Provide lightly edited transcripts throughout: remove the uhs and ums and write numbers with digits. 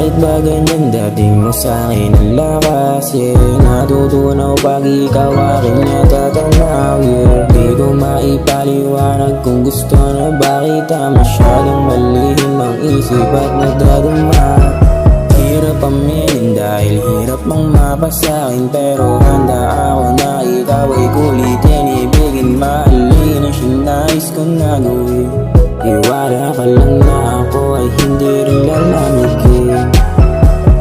Bakit ba ganyan dating mo sa'kin ang lakas? Natutunaw pag ikaw aking natatanaw. Di ko maipaliwanag kung gusto na bakit masyadong malihim ang isip at nagdaduma. Hirap aminin dahil hirap mang mapasakin, pero handa ako na ikaw ay kulitin, ibigin, mahalin ang sinais ko na gawin. Iwala ka lang na ako ay hindi rin lalamigin.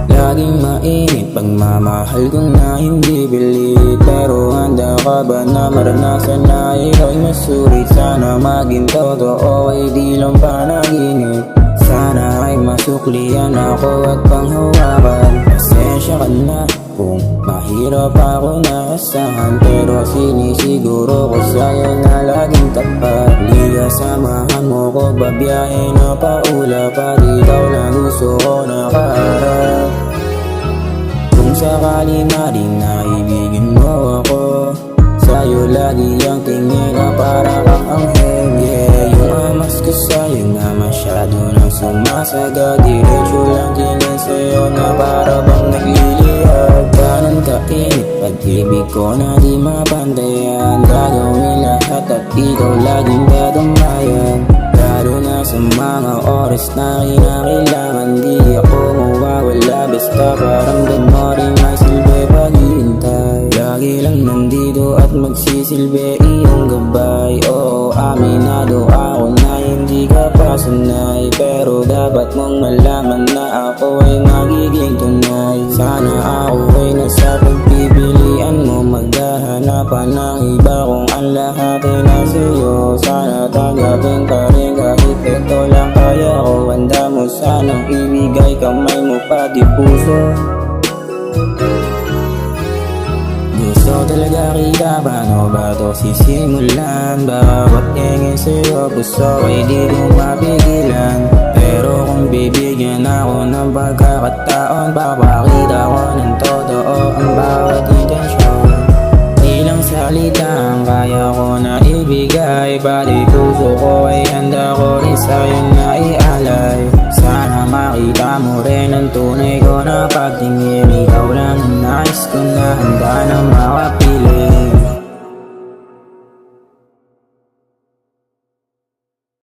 Laging mainit pagmamahal kong na hindi bilit, pero handa ka ba na maranasan na ikaw'y masuri? Sana maging totoo ay di lang panaginip. Sana ay masuklian ako at panghawakan. Pasensya ka na kung mahirap ako naasahan, pero sinisiguro ko sa'yo na laging tapat. Liga samahan mo ko, babiyahe na paulap, at ikaw lang gusto ko nakaharap. Kung sakali na rin naibigin mo ako, sa'yo lagi ang tingin na para kang anghel. Yung amas ko sa'yo na masyado nang sumasagad, diretso lang tingin sa'yo na para bang nagliliyab. Ganon kainit pag-ibig ko na di mapantayan, gagawin lahat at ikaw laging dadamayan. Lalo na sa mga oras na kinakailangan, di ako mawawala, basta paramdam mo rin may silbi paghihintay. Lagi lang nandito at magsisilbi iyong gabay. Oo, aminado ako na hindi ka pa sanay, pero dapat mong malaman na ako ay magiging tunay. Sana ako ay nasa pagpipilian mo, maghahanapan ng iba kung ang lahat ay nasa'yo. Sana tanggapin ka rin kahit ito lang kaya ko. Handa mo sanang ibigay kamay mo pati puso. Gusto talaga kita, paano ba to sisimulan? Bawat tingin sa'yo puso ay di ko mapigilan, pero kung bibigyan ako ng pagkakataon, papakita ko ng totoo ang bawat intensyon. Ilang salita ang kaya ko na ibigay, pati puso ko ay handa ko rin sa'yo na ialay. Sana makita mo rin ang tunay ko na pagtingin, ikaw lang ang nais ko na handa na mawapit.